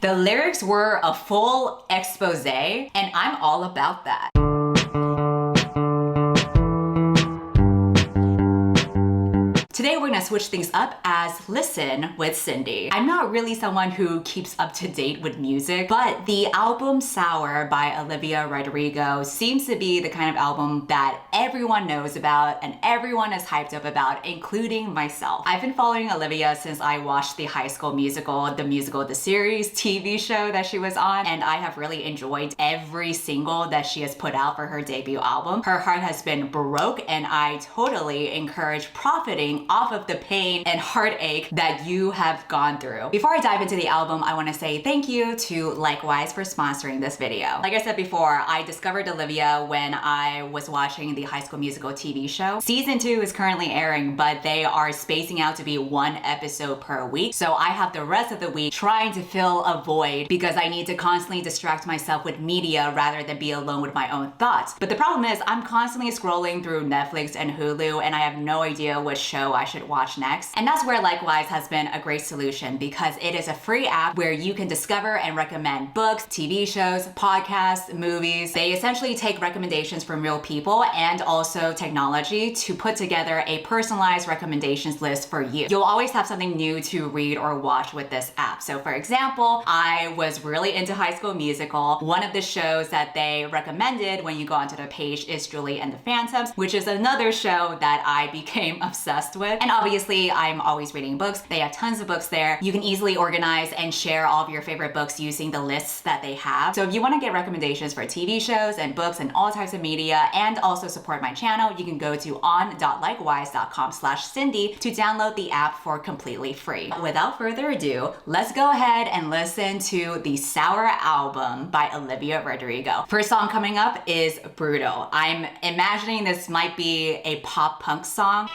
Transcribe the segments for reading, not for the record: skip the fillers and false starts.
The lyrics were a full expose, and I'm all about that. Today we're gonna switch things up as Listen with Cindy. I'm not really someone who keeps up to date with music, but the album Sour by Olivia Rodrigo seems to be the kind of album that everyone knows about and everyone is hyped up about, including myself. I've been following Olivia since I watched the High School Musical, the series, TV show that she was on, and I have really enjoyed every single that she has put out for her debut album. Her heart has been broke, and I totally encourage profiting off of the pain and heartache that you have gone through. Before I dive into the album, I want to say thank you to Likewise for sponsoring this video. Like I said before, I discovered Olivia when I was watching the High School Musical TV show. Season 2 is currently airing, but they are spacing out to be 1 episode per week. So I have the rest of the week trying to fill a void because I need to constantly distract myself with media rather than be alone with my own thoughts. But the problem is I'm constantly scrolling through Netflix and Hulu and I have no idea what show I should watch next. And that's where Likewise has been a great solution because it is a free app where you can discover and recommend books, TV shows, podcasts, movies. They essentially take recommendations from real people and also technology to put together a personalized recommendations list for you. You'll always have something new to read or watch with this app. So for example, I was really into High School Musical. One of the shows that they recommended when you go onto the page is Julie and the Phantoms, which is another show that I became obsessed with. And obviously, I'm always reading books. They have tons of books there. You can easily organize and share all of your favorite books using the lists that they have. So if you want to get recommendations for TV shows and books and all types of media and also support my channel, you can go to on.likewise.com/Cindy to download the app for completely free. Without further ado, let's go ahead and listen to the Sour album by Olivia Rodrigo. First song coming up is Brutal. I'm imagining this might be a pop punk song.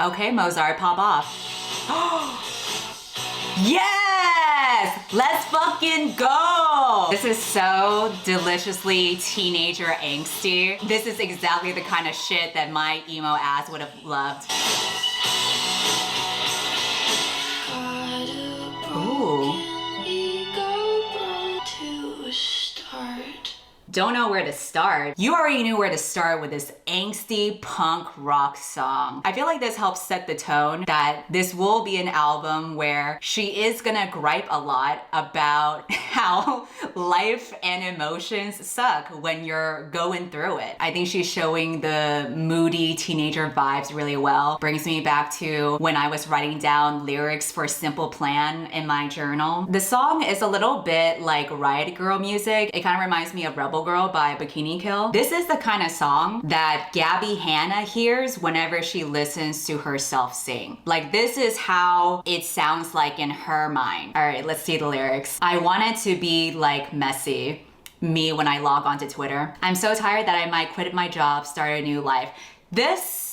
Okay, Mozart, pop off. Yes! Let's fucking go! This is so deliciously teenager angsty. This is exactly the kind of shit that my emo ass would have loved. Ooh. Don't know where to start. You already knew where to start with this angsty punk rock song. I feel like this helps set the tone that this will be an album where she is gonna gripe a lot about how life and emotions suck when you're going through it. I think she's showing the moody teenager vibes really well. Brings me back to when I was writing down lyrics for Simple Plan in my journal. The song is a little bit like Riot Girl music. It kind of reminds me of Rebel Girl by Bikini Kill. This is the kind of song that Gabby Hanna hears whenever she listens to herself sing. Like, this is how it sounds like in her mind. All right, let's see the lyrics. I want it to be like messy, me when I log onto Twitter. I'm so tired that I might quit my job, start a new life. This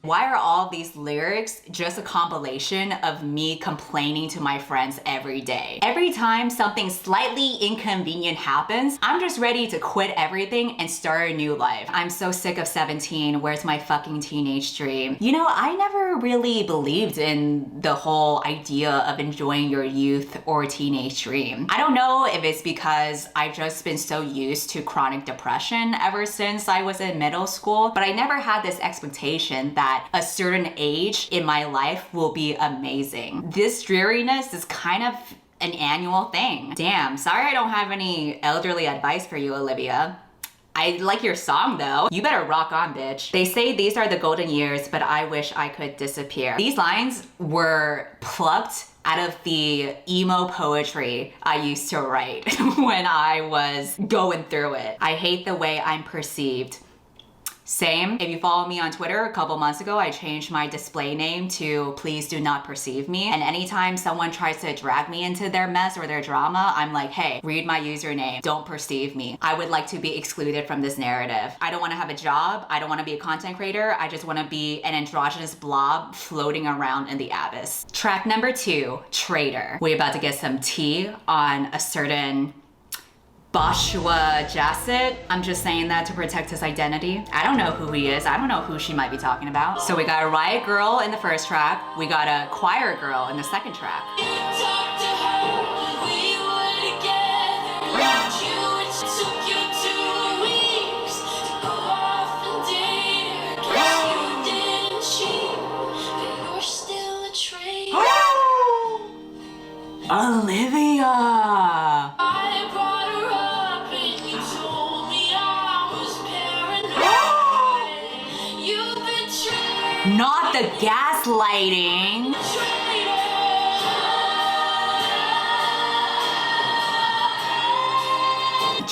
Why are all these lyrics just a compilation of me complaining to my friends every day? Every time something slightly inconvenient happens, I'm just ready to quit everything and start a new life. I'm so sick of 17. Where's my fucking teenage dream? You know, I never really believed in the whole idea of enjoying your youth or teenage dream. I don't know if it's because I've just been so used to chronic depression ever since I was in middle school, but I never had this expectation that a certain age in my life will be amazing. This dreariness is kind of an annual thing. Damn, sorry I don't have any elderly advice for you, Olivia. I like your song though. You better rock on, bitch. They say these are the golden years, but I wish I could disappear. These lines were plucked out of the emo poetry I used to write when I was going through it. I hate the way I'm perceived. Same. If you follow me on Twitter, a couple months ago, I changed my display name to Please Do Not Perceive Me. And anytime someone tries to drag me into their mess or their drama, I'm like, hey, read my username. Don't perceive me. I would like to be excluded from this narrative. I don't want to have a job. I don't want to be a content creator. I just want to be an androgynous blob floating around in the abyss. Track number 2, Traitor. We're about to get some tea on a certain Joshua Jassett. I'm just saying that to protect his identity. I don't know who he is. I don't know who she might be talking about. So we got a Riot Girl in the first track. We got a Choir Girl in the second track. Olivia! I brought her up and you told me I was paranoid. You betrayed. Not the gaslighting.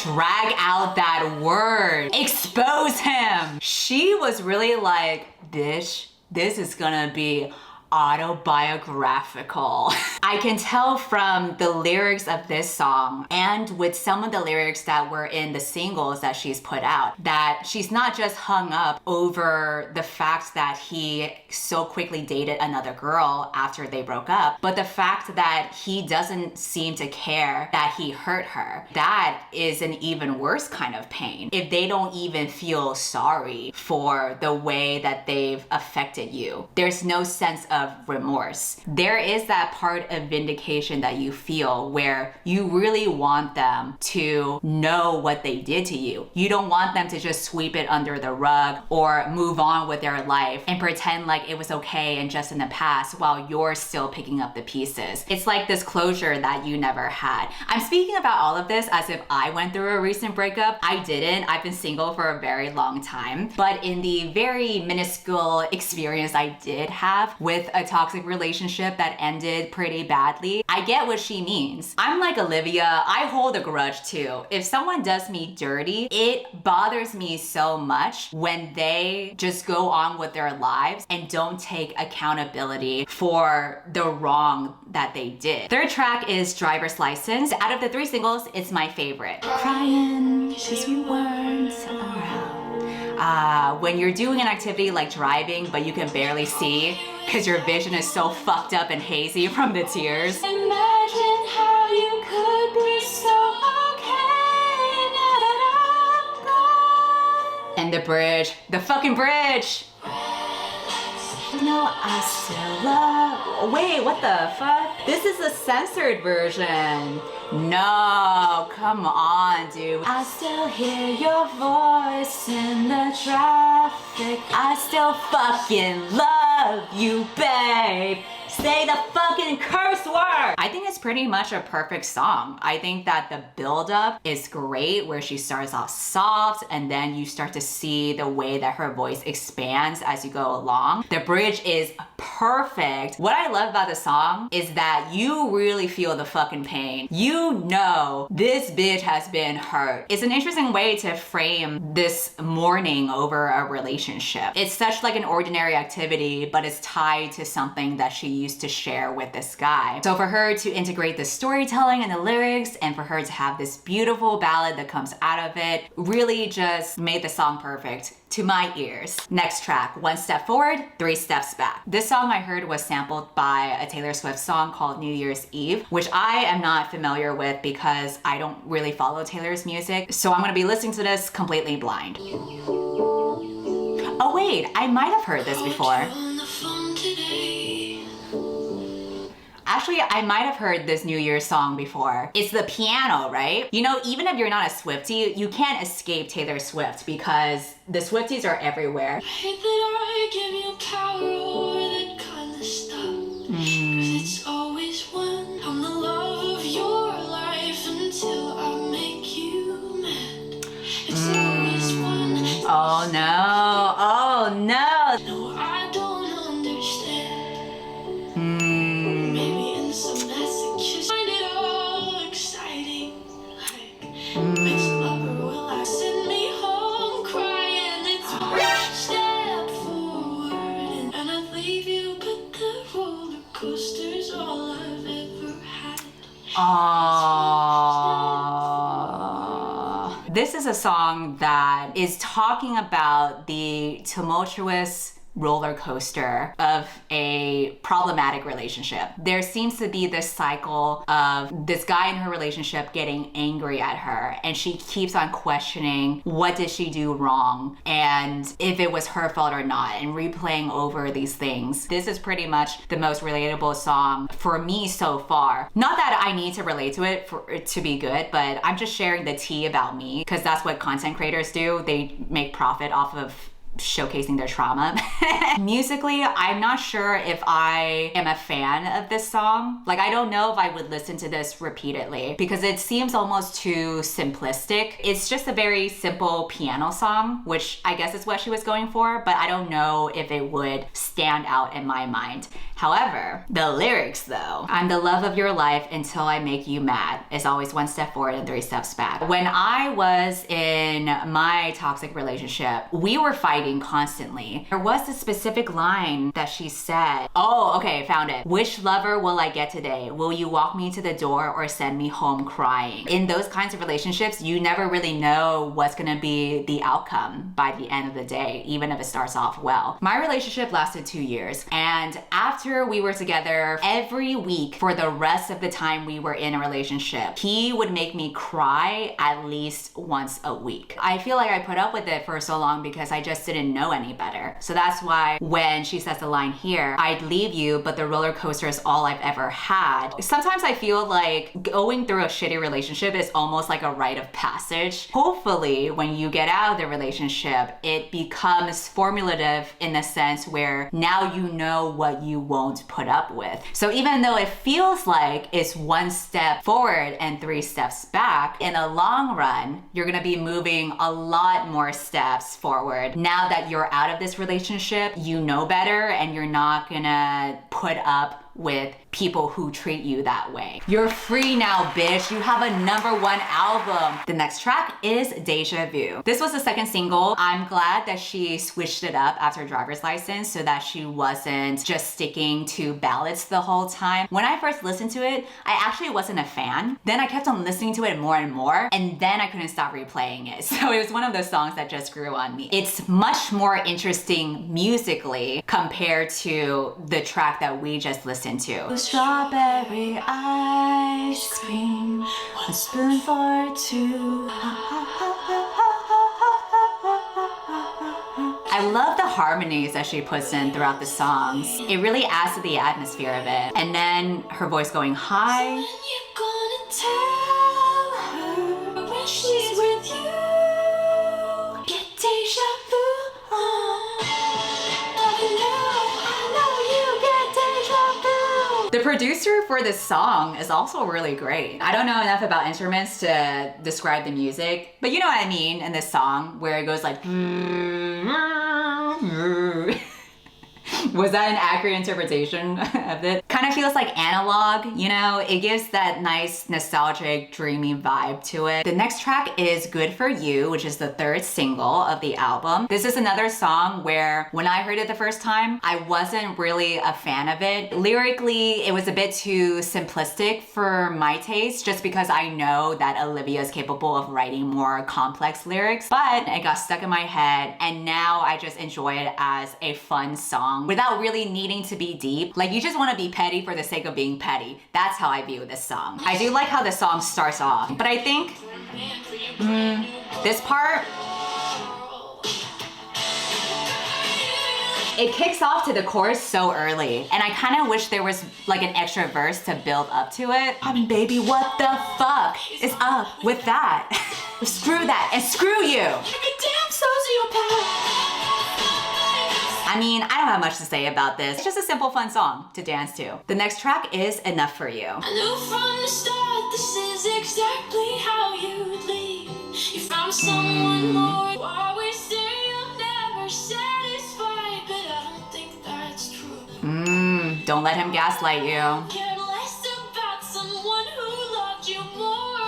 Drag out that word. Expose him. She was really like, bitch, this is gonna be autobiographical. I can tell from the lyrics of this song and with some of the lyrics that were in the singles that she's put out that she's not just hung up over the fact that he so quickly dated another girl after they broke up, but the fact that he doesn't seem to care that he hurt her. That is an even worse kind of pain. If they don't even feel sorry for the way that they've affected you, there's no sense of remorse. There is that part of vindication that you feel where you really want them to know what they did to you. You don't want them to just sweep it under the rug or move on with their life and pretend like it was okay and just in the past while you're still picking up the pieces. It's like this closure that you never had. I'm speaking about all of this as if I went through a recent breakup. I didn't. I've been single for a very long time. But in the very minuscule experience I did have with a toxic relationship that ended pretty badly, I get what she means. I'm like Olivia, I hold a grudge too. If someone does me dirty, it bothers me so much when they just go on with their lives and don't take accountability for the wrong that they did. Third track is Driver's License. Out of the three singles, it's my favorite. Crying 'cause you weren't around. When you're doing an activity like driving, but you can barely see because your vision is so fucked up and hazy from the tears. Imagine how you could be so okay now that I'm gone. And the bridge, the fucking bridge. No, I still love. Wait, what the fuck? This is a censored version. No, come on, dude. I still hear your voice in the traffic. I still fucking love you, babe. Say the fucking curse word. I think it's pretty much a perfect song. I think that the buildup is great where she starts off soft and then you start to see the way that her voice expands as you go along. The bridge is perfect. What I love about the song is that you really feel the fucking pain. You know this bitch has been hurt. It's an interesting way to frame this mourning over a relationship. It's such like an ordinary activity, but it's tied to something that she used to share with this guy. So for her to integrate the storytelling and the lyrics and for her to have this beautiful ballad that comes out of it really just made the song perfect to my ears. Next track, One Step Forward, Three Steps Back. This song I heard was sampled by a Taylor Swift song called New Year's Eve, which I am not familiar with because I don't really follow Taylor's music. So I'm gonna be listening to this completely blind. Oh wait, I might have heard this before. Actually, I might have heard this New Year's song before. It's the piano, right? You know, even if you're not a Swiftie, you can't escape Taylor Swift because the Swifties are everywhere. I hate that I give you power or that kind of stuff. 'Cause it's always one. I'm the love of your life until I make you mad. It's always one. Oh no, oh no. No, I don't understand. Maybe in some messages find it all exciting. Like, which lover will I send me home crying? It's one step forward and I'd leave you, but the roller coaster's all I've ever had. This is a song that is talking about the tumultuous roller coaster of a problematic relationship. There seems to be this cycle of this guy in her relationship getting angry at her, and she keeps on questioning what did she do wrong and if it was her fault or not, and replaying over these things. This is pretty much the most relatable song for me so far. Not that I need to relate to it for it to be good, but I'm just sharing the tea about me because that's what content creators do. They make profit off of showcasing their trauma. Musically, I'm not sure if I am a fan of this song. Like, I don't know if I would listen to this repeatedly because it seems almost too simplistic. It's just a very simple piano song, which I guess is what she was going for, but I don't know if it would stand out in my mind. However, the lyrics though, I'm the love of your life until I make you mad, is always one step forward and 3 steps back. When I was in my toxic relationship, we were fighting constantly. There was a specific line that she said, oh, okay, found it. Which lover will I get today? Will you walk me to the door or send me home crying? In those kinds of relationships, you never really know what's gonna be the outcome by the end of the day, even if it starts off well. My relationship lasted 2 years, and after we were together, every week for the rest of the time we were in a relationship, he would make me cry at least once a week. I feel like I put up with it for so long because I just didn't know any better. So that's why when she says the line here, I'd leave you, but the roller coaster is all I've ever had. Sometimes I feel like going through a shitty relationship is almost like a rite of passage. Hopefully, when you get out of the relationship, it becomes formulative in the sense where now you know what you won't put up with. So even though it feels like it's 1 step forward and 3 steps back, in the long run, you're gonna be moving a lot more steps forward. Now that you're out of this relationship, you know better and you're not gonna put up with people who treat you that way. You're free now, bitch. You have a #1 album. The next track is Deja Vu. This was the second single. I'm glad that she switched it up after Driver's License so that she wasn't just sticking to ballads the whole time. When I first listened to it, I actually wasn't a fan. Then I kept on listening to it more and more, and then I couldn't stop replaying it. So it was one of those songs that just grew on me. It's much more interesting musically compared to the track that we just listened to. Strawberry ice cream, 1 spoon for 2. I love the harmonies that she puts in throughout the songs. It really adds to the atmosphere of it. And then her voice going high. When you gonna tell her when she's with you? Get deja vu. The producer for this song is also really great. I don't know enough about instruments to describe the music, but you know what I mean in this song where it goes like Was that an accurate interpretation of it? Kind of feels like analog, you know? It gives that nice nostalgic, dreamy vibe to it. The next track is Good For You, which is the 3rd single of the album. This is another song where when I heard it the first time, I wasn't really a fan of it. Lyrically, it was a bit too simplistic for my taste, just because I know that Olivia is capable of writing more complex lyrics, but it got stuck in my head, and now I just enjoy it as a fun song without really needing to be deep. Like, you just want to be petty for the sake of being petty. That's how I view this song. I do like how the song starts off, but I think this part, it kicks off to the chorus so early, and I kind of wish there was like an extra verse to build up to it. Baby, what the fuck is up with that? Screw that, and screw you. I mean, I don't have much to say about this. It's just a simple, fun song to dance to. The next track is Enough For You. I knew from the start this is exactly how you'd leave. You found someone more. You always say you're never satisfied, but I don't think that's true. Don't let him gaslight you. Care less about someone who loved you more.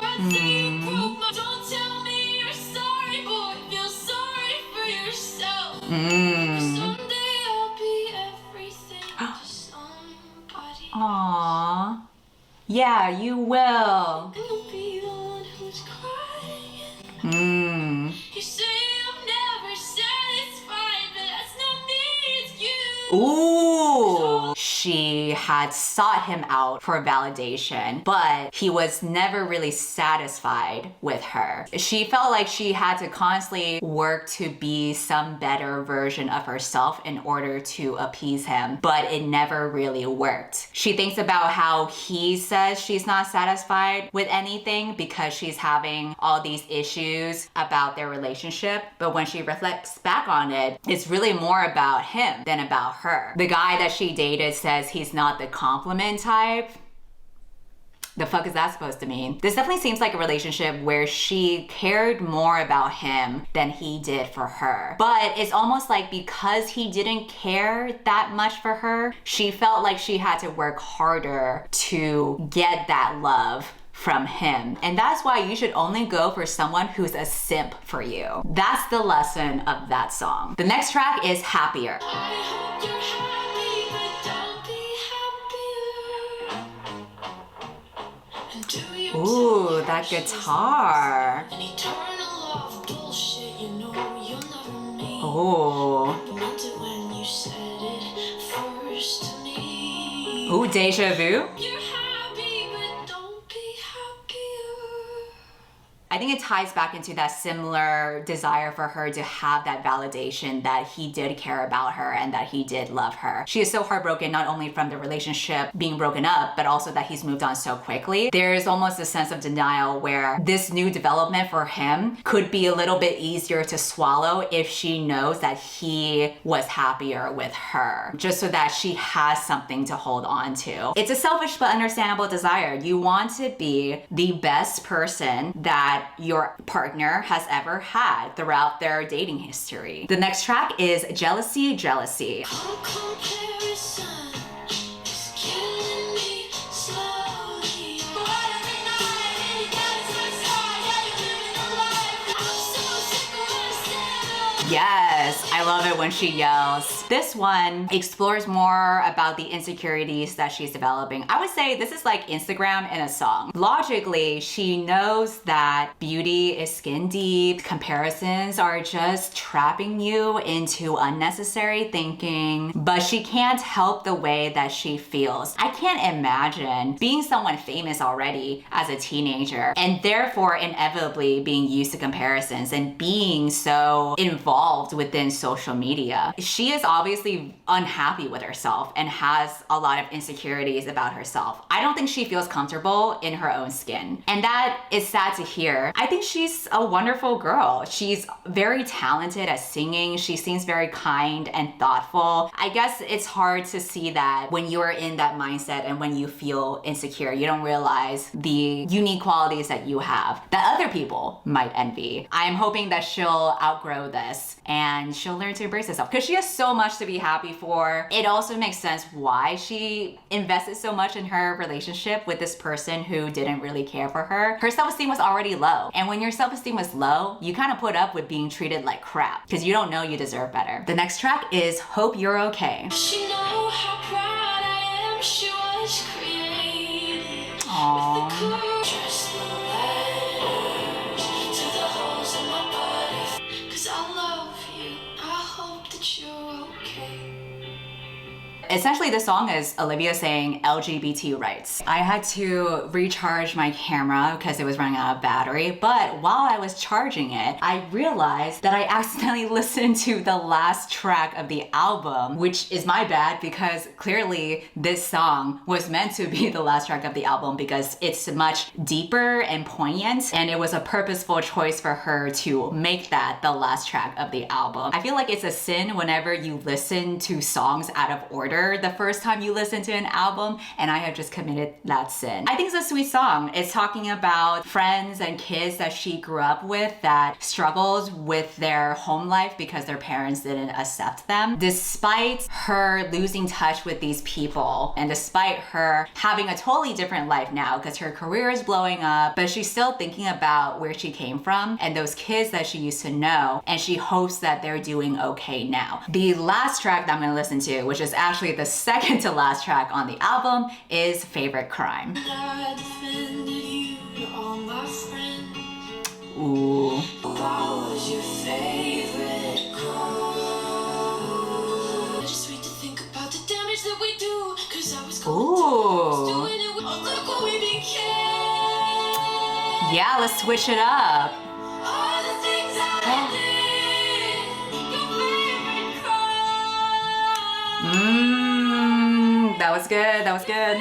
Don't tell me you're sorry, boy. Feel sorry for yourself. Someday I'll be everything to somebody. Aww. Yeah, you will. You'll be the one who's crying. You say I'm never satisfied, but that's not me, it's Ooh, she had sought him out for validation, but he was never really satisfied with her. She felt like she had to constantly work to be some better version of herself in order to appease him, but it never really worked. She thinks about how he says she's not satisfied with anything because she's having all these issues about their relationship, but when she reflects back on it, it's really more about him than about her. The guy that she dated says he's not the compliment type. The fuck is that supposed to mean? This definitely seems like a relationship where she cared more about him than he did for her. But it's almost like because he didn't care that much for her, she felt like she had to work harder to get that love from him. And that's why you should only go for someone who's a simp for you. That's the lesson of that song. The next track is Happier. Ooh, that guitar. Oh. Ooh, deja vu. I think it ties back into that similar desire for her to have that validation that he did care about her and that he did love her. She is so heartbroken, not only from the relationship being broken up, but also that he's moved on so quickly. There's almost a sense of denial where this new development for him could be a little bit easier to swallow if she knows that he was happier with her, just so that she has something to hold on to. It's a selfish but understandable desire. You want to be the best person that your partner has ever had throughout their dating history. The next track is Jealousy, Jealousy. Yes, I love it when she yells. This one explores more about the insecurities that she's developing. I would say this is like Instagram in a song. Logically, she knows that beauty is skin deep. Comparisons are just trapping you into unnecessary thinking, but she can't help the way that she feels. I can't imagine being someone famous already as a teenager and therefore inevitably being used to comparisons and being so involved within social media. She is obviously unhappy with herself and has a lot of insecurities about herself. I don't think she feels comfortable in her own skin. And that is sad to hear. I think she's a wonderful girl. She's very talented at singing. She seems very kind and thoughtful. I guess it's hard to see that when you're in that mindset and when you feel insecure, you don't realize the unique qualities that you have that other people might envy. I'm hoping that she'll outgrow this and she'll learn to embrace herself because she has so much to be happy for. It also makes sense why she invested so much in her relationship with this person who didn't really care for her. Her self-esteem was already low. And when your self-esteem was low, you kind of put up with being treated like crap because you don't know you deserve better. The next track is Hope You're Okay. She know how proud I am. She was created. Aww. Essentially, the song is Olivia saying LGBT rights. I had to recharge my camera because it was running out of battery, but while I was charging it, I realized that I accidentally listened to the last track of the album, which is my bad because clearly this song was meant to be the last track of the album because it's much deeper and poignant, and it was a purposeful choice for her to make that the last track of the album. I feel like it's a sin whenever you listen to songs out of order the first time you listen to an album, and I have just committed that sin. I think it's a sweet song. It's talking about friends and kids that she grew up with that struggles with their home life because their parents didn't accept them. Despite her losing touch with these people and despite her having a totally different life now because her career is blowing up, but she's still thinking about where she came from and those kids that she used to know, and she hopes that they're doing okay now. The last track that I'm gonna listen to, which is actually the second to last track on the album, is Favorite Crime. Ooh. What was your favorite crime? Just sweet to think about. Yeah, let's switch it up. That was good. That was good.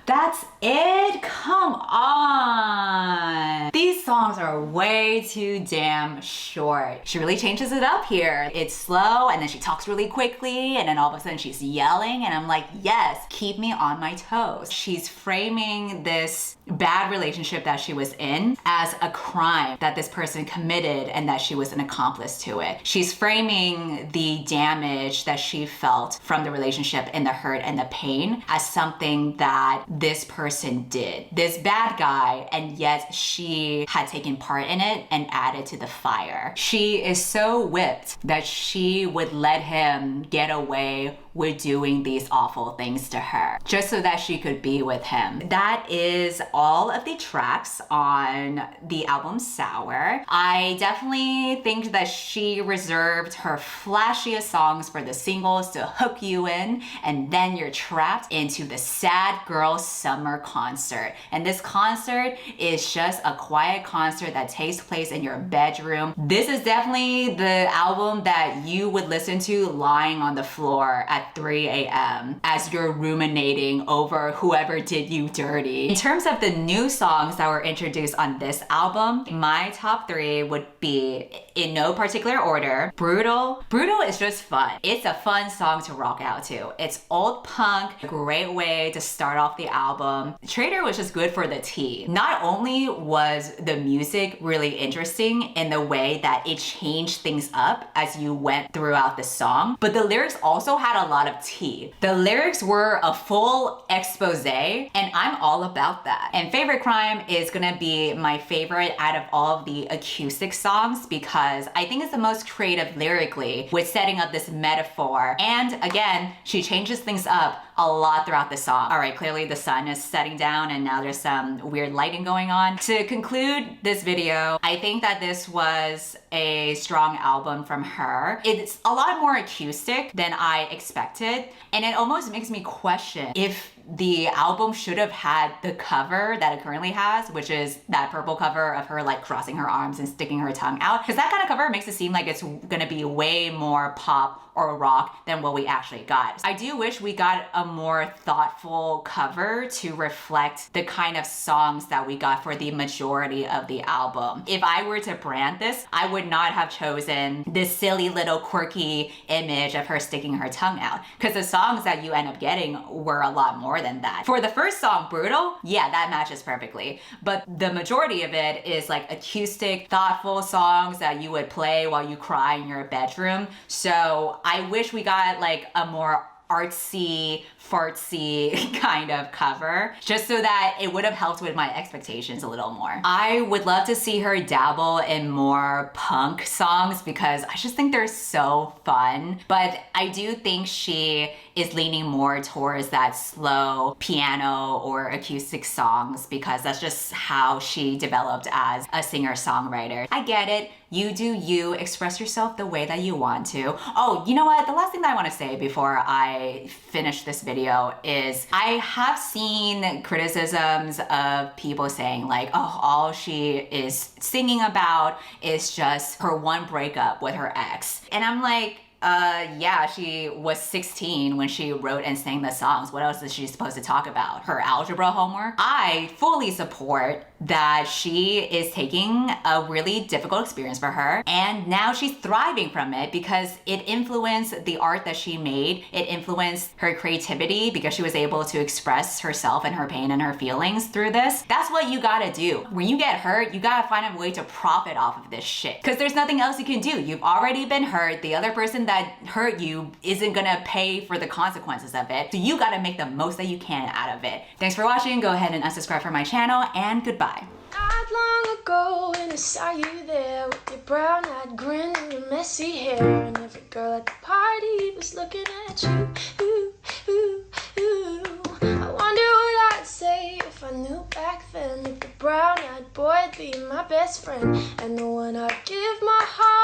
That's it? Come on. These songs are way too damn short. She really changes it up here. It's slow and then she talks really quickly and then all of a sudden she's yelling and I'm like, yes, keep me on my toes. She's framing this bad relationship that she was in as a crime that this person committed and that she was an accomplice to it. She's framing the damage that she felt from the relationship and the hurt and the pain as something that this person did. This bad guy, and yet she had taken part in it and added to the fire. She is so whipped that she would let him get away with doing these awful things to her just so that she could be with him. That is all of the tracks on the album Sour. I definitely think that she reserved her flashiest songs for the singles to hook you in, and then you're trapped into the sad girl summer concert. And this concert is just a quiet concert that takes place in your bedroom. This is definitely the album that you would listen to lying on the floor at 3 a.m. as you're ruminating over whoever did you dirty. In terms of the new songs that were introduced on this album, my top 3 would be, in no particular order, Brutal. Brutal is just fun. It's a fun song to rock out to. It's old punk, a great way to start off the album. Traitor was just good for the tea. Not only was the music really interesting in the way that it changed things up as you went throughout the song, but the lyrics also had a lot of tea. The lyrics were a full expose, and I'm all about that. And Favorite Crime is gonna be my favorite out of all of the acoustic songs because I think it's the most creative lyrically with setting up this metaphor. And again, she changes things up a lot throughout the song. All right, clearly the sun is setting down and now there's some weird lighting going on. To conclude this video, I think that this was a strong album from her. It's a lot more acoustic than I expected, and it almost makes me question if the album should have had the cover that it currently has, which is that purple cover of her like crossing her arms and sticking her tongue out, because that kind of cover makes it seem like it's gonna be way more pop or rock than what we actually got. I do wish we got a more thoughtful cover to reflect the kind of songs that we got for the majority of the album. If I were to brand this, I would not have chosen this silly little quirky image of her sticking her tongue out, because the songs that you end up getting were a lot more than that. For the first song, Brutal, yeah, that matches perfectly, but the majority of it is like acoustic, thoughtful songs that you would play while you cry in your bedroom. So I wish we got like a more artsy, fartsy kind of cover, just so that it would have helped with my expectations a little more. I would love to see her dabble in more punk songs because I just think they're so fun, but I do think she is leaning more towards that slow piano or acoustic songs because that's just how she developed as a singer-songwriter. I get it. You do you, express yourself the way that you want to. Oh, you know what? The last thing that I want to say before I finish this video is I have seen criticisms of people saying like, oh, all she is singing about is just her one breakup with her ex. And I'm like, yeah, she was 16 when she wrote and sang the songs. What else is she supposed to talk about? Her algebra homework? I fully support that she is taking a really difficult experience for her, and now she's thriving from it because it influenced the art that she made. It influenced her creativity because she was able to express herself and her pain and her feelings through this. That's what you gotta do. When you get hurt, you gotta find a way to profit off of this shit because there's nothing else you can do. You've already been hurt. The other person that hurt you isn't gonna pay for the consequences of it. So you gotta make the most that you can out of it. Thanks for watching. Go ahead and unsubscribe from my channel, and goodbye. Not long ago when I saw you there with your brown-eyed grin and your messy hair, and every girl at the party was looking at you. Ooh, ooh, ooh. I wonder what I'd say if I knew back then that the brown-eyed boy'd be my best friend and the one I'd give my heart